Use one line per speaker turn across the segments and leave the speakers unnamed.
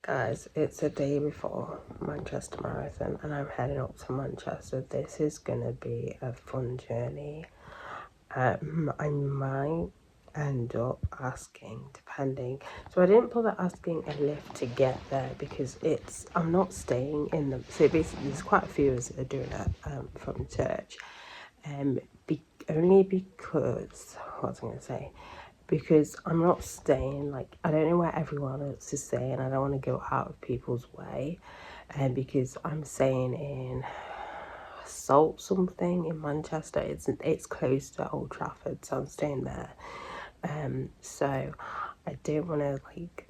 Guys, it's a day before Manchester Marathon and I'm heading up to Manchester. This is gonna be a fun journey. I might end up asking, depending. So I didn't bother asking a lift to get there because I'm not staying in the. So basically, there's quite a few of us that are doing it from church. Only because what was I gonna say? Because I'm not staying, like, I don't know where everyone else is staying. I don't want to go out of people's way. And because I'm staying in Salt something in Manchester, it's close to Old Trafford, so I'm staying there. So I don't want to like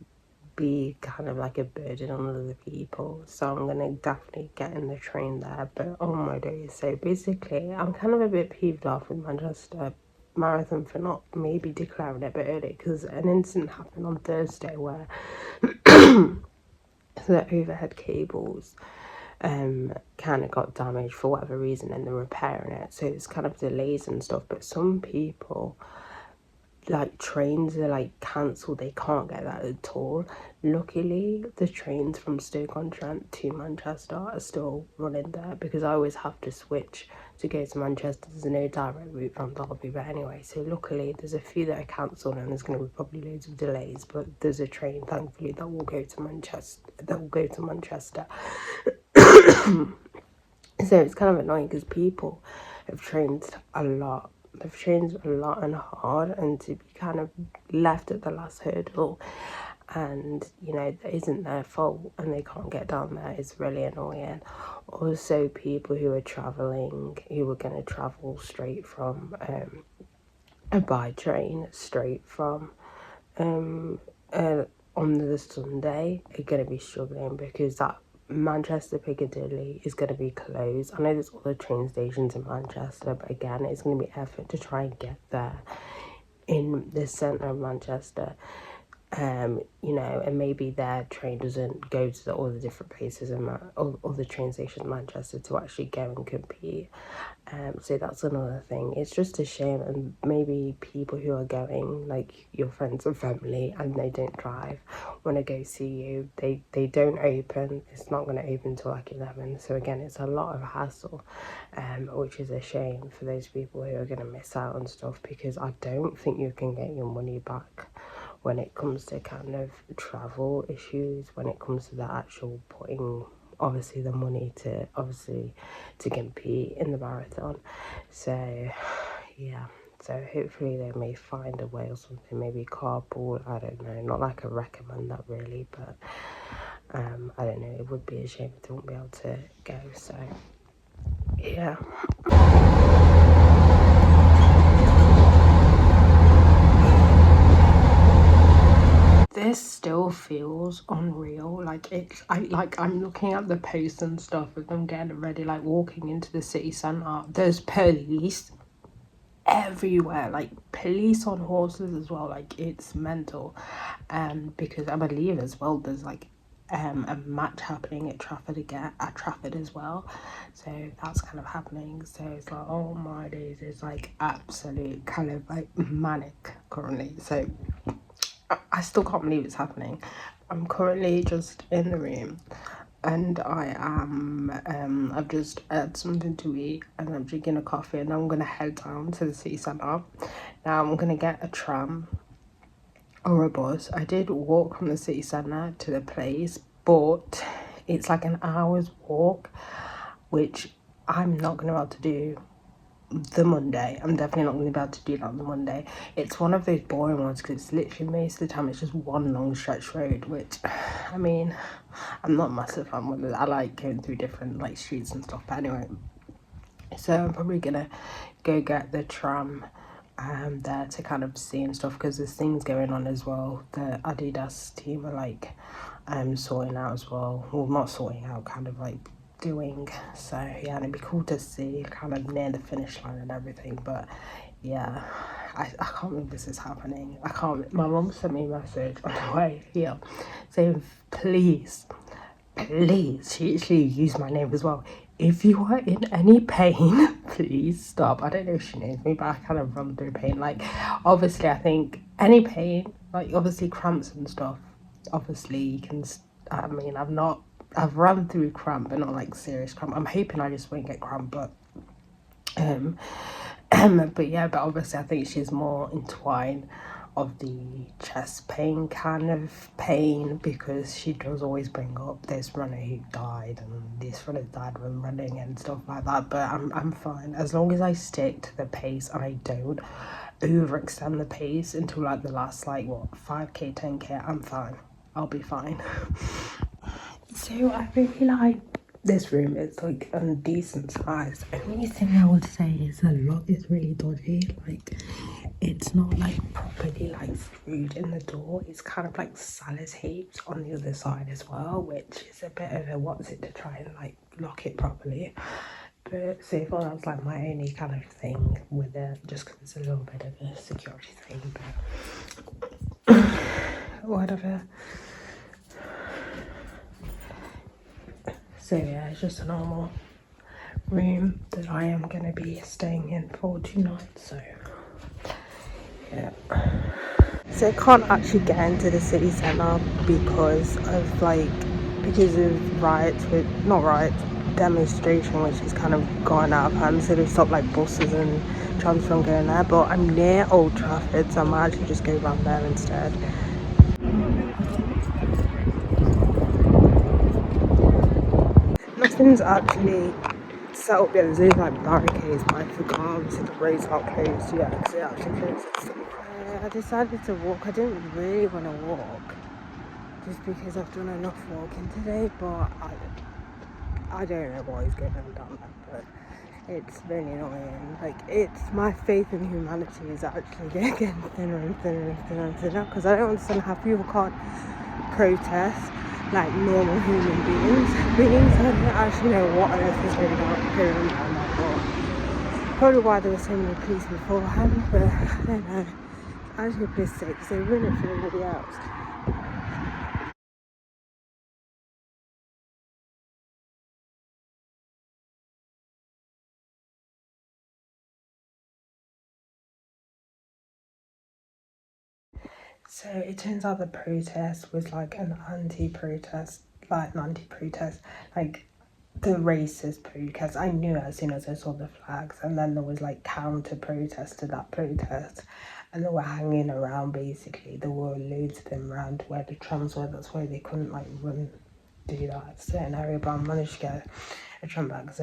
be kind of like a burden on other people, so I'm gonna definitely get in the train there. But oh my days, so basically I'm kind of a bit peeved off with Manchester Marathon for not maybe declaring it a bit early, because an incident happened on Thursday where the overhead cables kind of got damaged for whatever reason and they're repairing it, so it's kind of delays and stuff. But some people, like, trains are like cancelled, they can't get that at all. Luckily the trains from Stoke-on-Trent to Manchester are still running there, because I always have to switch to go to Manchester. There's no direct route from Derby, but anyway, so luckily there's a few that are cancelled and there's going to be probably loads of delays, but there's a train thankfully that will go to Manchester. So it's kind of annoying because people have trained a lot. They've trained a lot and hard, and to be kind of left at the last hurdle and, you know, that isn't their fault and they can't get down there is really annoying. Also, people who are travelling, who were going to travel straight from by train straight from on the Sunday are going to be struggling, because that Manchester Piccadilly is going to be closed. I know there's other train stations in Manchester, but again, it's going to be effort to try and get there in the centre of Manchester. You know, and maybe their train doesn't go to all the different places in all the train stations in Manchester to actually go and compete. So that's another thing. It's just a shame, and maybe people who are going, like your friends and family, and they don't drive, want to go see you. They don't open. It's not going to open till like 11. So again, it's a lot of hassle, which is a shame for those people who are going to miss out on stuff, because I don't think you can get your money back when it comes to kind of travel issues, when it comes to the actual putting obviously the money to compete in the marathon. So yeah, so hopefully they may find a way or something, maybe carpool, I don't know, not like I recommend that really, but I don't know, it would be a shame if they won't be able to go. So yeah. This still feels unreal. Like I'm looking at the posts and stuff of them getting ready, like walking into the city centre. There's police everywhere, like police on horses as well. Like it's mental. Because I believe as well there's like a match happening at Trafford as well. So that's kind of happening. So it's like, oh my days, it's like absolute kind of like manic currently. So I still can't believe it's happening. I'm currently just in the room and I've just had something to eat and I'm drinking a coffee, and I'm going to head down to the city centre. Now I'm going to get a tram or a bus. I did walk from the city centre to the place, but it's like an hour's walk, which I'm not going to be able to do the Monday. I'm definitely not going to be able to do that on the Monday. It's one of those boring ones because it's literally most of the time it's just one long stretch road, which I mean, I'm not a massive fan with it. I like going through different like streets and stuff, but anyway, so I'm probably gonna go get the tram there to kind of see and stuff, because there's things going on as well. The Adidas team are like sorting out as well, well, not sorting out, kind of like doing. So yeah, and it'd be cool to see kind of near the finish line and everything. But yeah, I can't believe this is happening. I can't. My mum sent me a message on the way here saying, please, she actually used my name as well, if you are in any pain, please stop. I don't know if she knows me, but I kind of run through pain. Like, obviously I think any pain, like obviously cramps and stuff, obviously you can I mean, I've run through cramp, but not like serious cramp. I'm hoping I just won't get cramp, but um, but yeah, but obviously I think she's more entwined of the chest pain kind of pain, because she does always bring up this runner who died and this runner died when running and stuff like that. But I'm fine as long as I stick to the pace and I don't overextend the pace until like the last like what 5k 10k. I'm fine, I'll be fine. So I really like this room. It's like a decent size. The only thing I would say is the lock is really dodgy. Like it's not like properly like screwed in the door. It's kind of like sellotaped on the other side as well, which is a bit of a what's it to try and like lock it properly. But so far that's like my only kind of thing with it, just because it's a little bit of a security thing. But whatever. So yeah, it's just a normal room that I am going to be staying in for 2 nights, so yeah. So I can't actually get into the city centre because of riots, with not riots, demonstration, which is kind of gone out of hand, so they stopped like buses and trams from going there. But I'm near Old Trafford, so I might actually just go around there instead. Nothing's actually set up yet. There's like barricades, but I forgot obviously the roads aren't closed yet because it actually closes. I decided to walk. I didn't really want to walk just because I've done enough walking today, but I don't know what is going on down there, but it's really annoying. Like, it's my faith in humanity is actually getting thinner and thinner and thinner and thinner, because I don't understand how people can't protest like normal human beings. I don't actually know what on earth is going on down there, but probably why there were so many police beforehand, but I don't know. It's actually pretty sick because they ruin it for everybody else. So it turns out the protest was like an anti-protest, like the racist protest. I knew as soon as I saw the flags, and then there was like counter-protest to that protest, and they were hanging around basically. There were loads of them around where the trams were. That's why they couldn't like do that certain area. But I managed to get a tram back because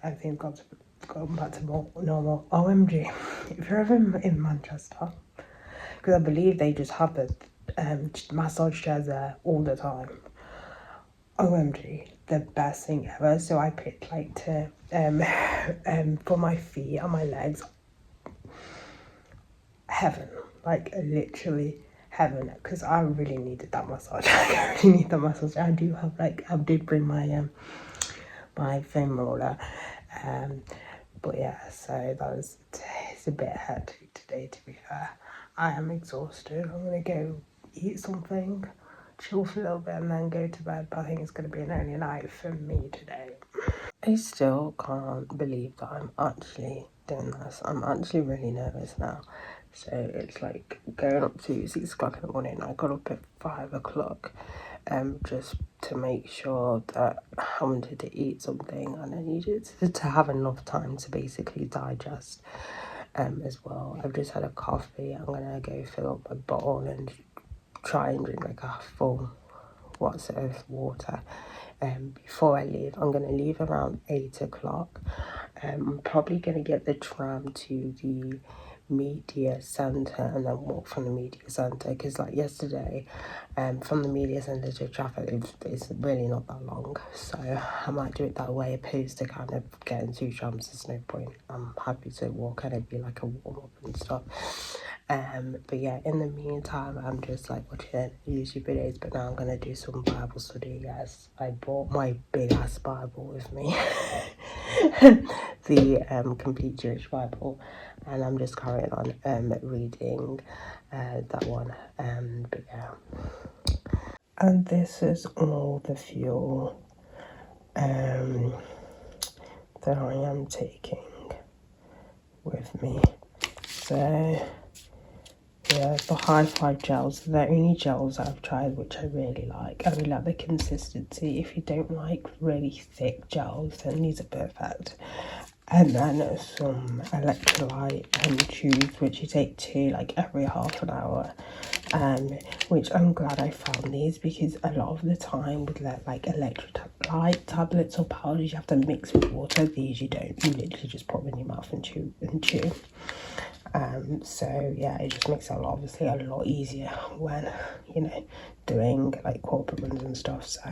everything's gone back to more normal. OMG, if you're ever in Manchester, because I believe they just have the massage chairs there all the time. OMG, the best thing ever. So I picked like to for my feet and my legs, heaven, like literally heaven, because I really needed that massage. I really need that massage. I do have like I did bring my foam roller, but yeah. So it's a bit hectic today. To be fair, I am exhausted. I'm gonna go eat something, chill for a little bit, and then go to bed. But I think it's gonna be an early night for me today. I still can't believe that I'm actually doing this. I'm actually really nervous now. So it's like going up to 6 o'clock in the morning. I got up at 5 o'clock just to make sure that I wanted to eat something, and I needed to have enough time to basically digest as well. I've just had a coffee. I'm gonna go fill up a bottle and try and drink like a full of water before I leave. I'm going to leave around 8 o'clock. I'm probably going to get the tram to the media centre and then walk from the media centre, because like yesterday from the media centre to traffic it's really not that long, so I might do it that way opposed to kind of getting 2 trams. There's no point. I'm happy to walk and it'd be like a warm-up and stuff. But yeah, in the meantime, I'm just like watching YouTube videos, but now I'm gonna do some Bible study. Yes, I brought my big ass Bible with me, the Complete Jewish Bible, and I'm just carrying on reading that one. But yeah, and this is all the fuel that I am taking with me. So Yeah, the high five gels, they're the only gels that I've tried which I really like. I really like the consistency. If you don't like really thick gels, then these are perfect. And then some electrolyte chews, which you take two like every half an hour. Which I'm glad I found these, because a lot of the time with like electrolyte tablets or powders, you have to mix with water. These you don't. You literally just pop in your mouth and chew and chew. So yeah, it just makes it obviously a lot easier when, you know, doing like corporate runs and stuff. So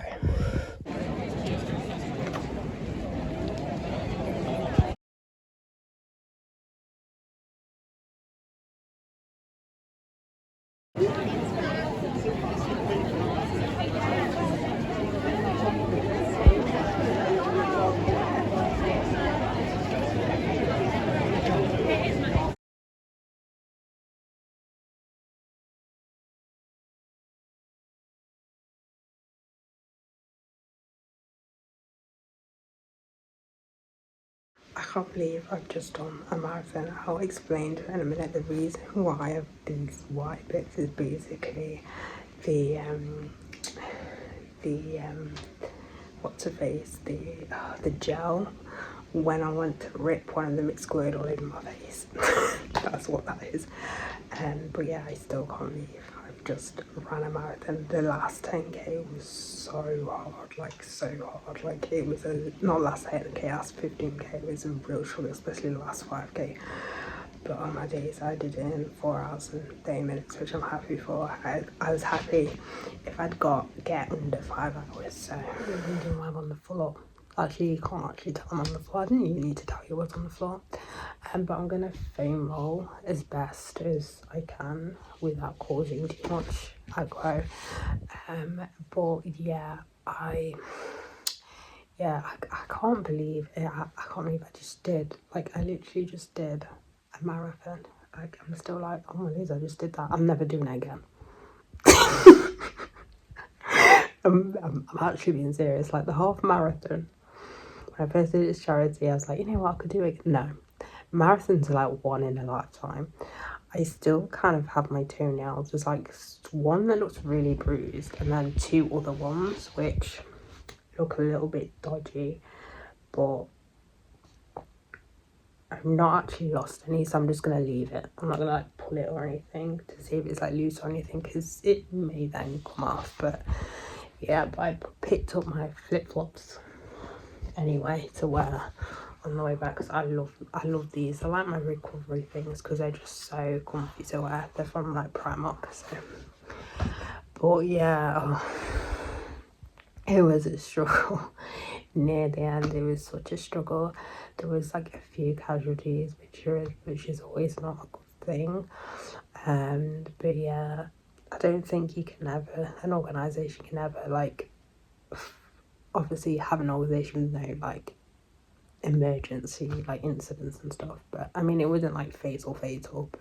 I can't believe I've just done a marathon. I'll explain in a minute the reason why I've been why bits is basically the what's her face, the gel, when I went to rip one of them, it squirted all over my face. That's what that is. But yeah, I still can't believe I've just ran a marathon. The last 10k was so hard, like so hard. Like it was not last 10k, last 15k. It was a real struggle, especially the last 5k. But on my days, I did it in 4 hours and 30 minutes, which I'm happy for. I was happy if I'd get under 5 hours. So I'm doing well on the floor. Actually, you can't actually tell I'm on the floor. I didn't even need to tell you what's on the floor. But I'm gonna foam roll as best as I can without causing too much aggro. But yeah, I can't believe it. I can't believe I just did. Like, I literally just did a marathon. Like, I'm still like, oh my days, I just did that. I'm never doing it again. I'm actually being serious. Like, the half marathon, when I first did this charity, I was like, you know what, I could do it. No. Marathons are like one in a lifetime. I still kind of have my toenails. There's like one that looks really bruised, and then 2 other ones which look a little bit dodgy, but I've not actually lost any, so I'm just gonna leave it. I'm not gonna like pull it or anything to see if it's like loose or anything, because it may then come off. But yeah, but I picked up my flip-flops anyway to wear on the way back, because I love these. I like my recovery things because they're just so comfy to wear. They're from like Primark. So but yeah, it was a struggle. Near the end, it was such a struggle. There was like a few casualties, which is always not a good thing. But yeah, I don't think an organisation can ever like, obviously have an organisation with no like emergency like incidents and stuff. But I mean, it wasn't like fatal,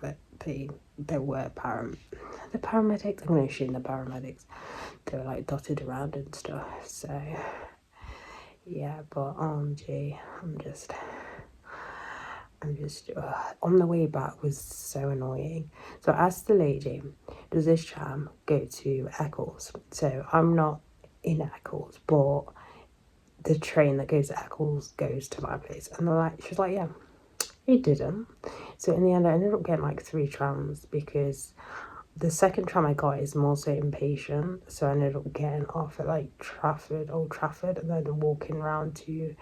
but they were the paramedics. I'm gonna assume the paramedics. They were like dotted around and stuff. So yeah, but OMG, I'm just on the way back was so annoying. So I asked the lady, does this tram go to Eccles? So I'm not in Eccles, but the train that goes to Eccles goes to my place. And she was like, yeah, it didn't. So in the end, I ended up getting like 3 trams, because the second tram I got is more so impatient. So I ended up getting off at like Old Trafford, and then walking around to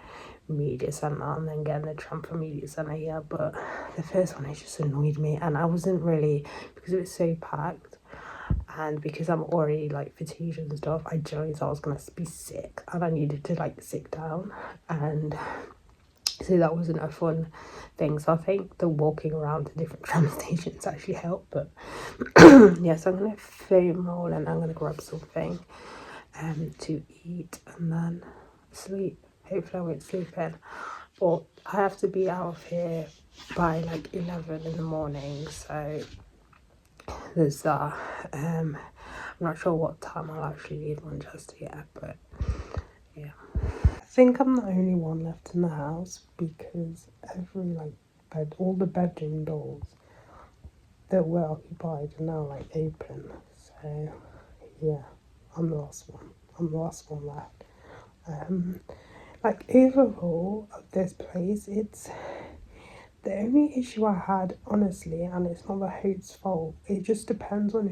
Media Centre, and then getting the tram from Media Centre here. But the first one, it just annoyed me, and I wasn't really, because it was so packed, and because I'm already like fatigued and stuff, I generally thought I was gonna be sick, and I needed to like sit down, and so that wasn't a fun thing. So I think the walking around to different tram stations actually helped. But yeah, so I'm gonna foam roll, and I'm gonna grab something to eat, and then sleep. Hopefully I won't sleep in, but I have to be out of here by like 11 in the morning. So there's that. I'm not sure what time I'll actually leave Manchester yet, but yeah. I think I'm the only one left in the house, because all the bedroom doors that were occupied are now like open. So yeah, I'm the last one. I'm the last one left. Like overall of this place, it's the only issue I had, honestly, and it's not the host's fault. It just depends on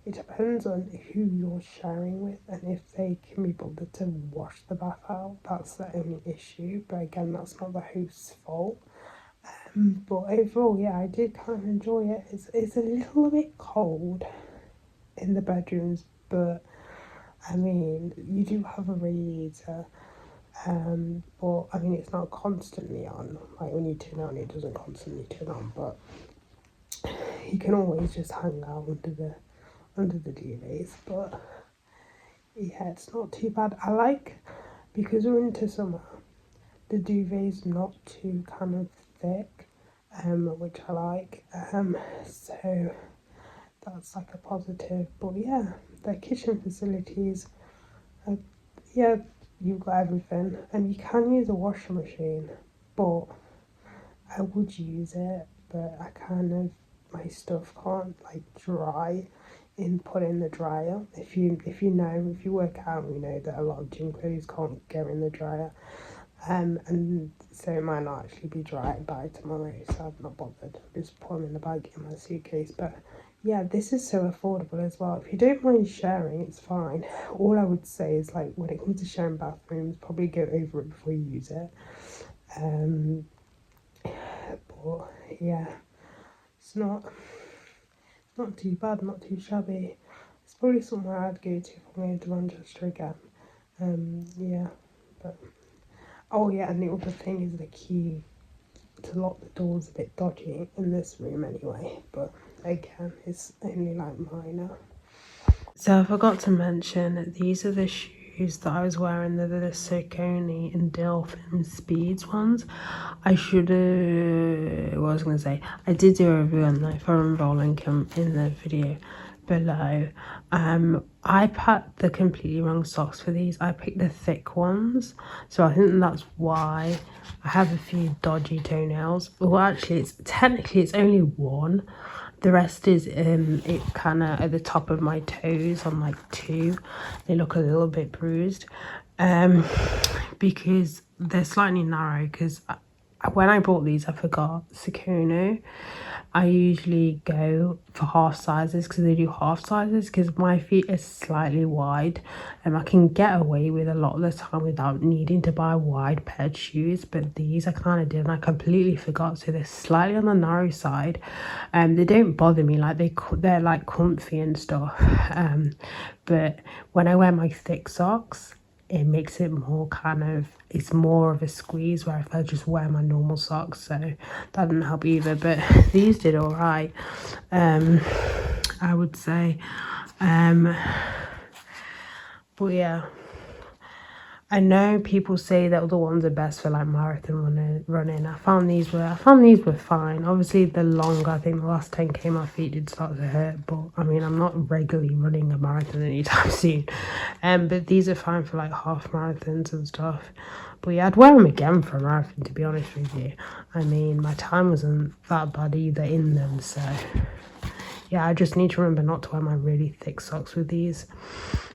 it depends on who you're sharing with and if they can be bothered to wash the bath out. That's the only issue. But again, that's not the host's fault. But overall, yeah, I did kind of enjoy it. It's a little bit cold in the bedrooms, but I mean, you do have a radiator. But I mean, it's not constantly on. Like when you turn it on, it doesn't constantly turn on. But you can always just hang out under the duvets. But yeah, it's not too bad. I like, because we're into summer, the duvet's not too kind of thick, which I like. So that's like a positive. But yeah, the kitchen facilities, yeah, you've got everything, and you can use a washing machine, but I would use it, but I kind of, my stuff can't like dry in put in the dryer. If you work out, you know that a lot of gym clothes can't go in the dryer. And so it might not actually be dry by tomorrow, so I've not bothered. Just put them in the bag in my suitcase. But yeah, this is so affordable as well. If you don't mind sharing, it's fine. All I would say is, like, when it comes to sharing bathrooms, probably go over it before you use it. But yeah, it's not too bad, not too shabby. It's probably somewhere I'd go to if I'm going to Manchester again. Yeah, but oh yeah, and the other thing is the key to lock the door's a bit dodgy in this room anyway, but again, it's only like minor. So I forgot to mention, these are the shoes that I was wearing. They're the Saucony and Dolphin Speeds ones. I should have, what was I going to say? I did do a review on them. If I remember, I'll link them in the video below. I picked the completely wrong socks for these. I picked the thick ones, so I think that's why I have a few dodgy toenails. Well, actually, it's only one. The rest is it kind of at the top of my toes on like two. They look a little bit bruised, because they're slightly narrow. Because when I bought these, I forgot Saucony. I usually go for half sizes because they do half sizes, because my feet are slightly wide and I can get away with a lot of the time without needing to buy wide paired shoes. But these I kind of did, and I completely forgot, so they're slightly on the narrow side. They don't bother me, like they're like comfy and stuff, but when I wear my thick socks, it makes it more kind of, it's more of a squeeze, where if I just wear my normal socks, so that didn't help either. But these did all right, I would say. But yeah, I know people say that other ones are best for like marathon running. I found these were fine. Obviously the longer, I think the last 10k my feet did start to hurt, but I mean, I'm not regularly running a marathon anytime soon. But these are fine for like half marathons and stuff. But yeah, I'd wear them again for a marathon, to be honest with you. I mean, my time wasn't that bad either in them, so yeah, I just need to remember not to wear my really thick socks with these.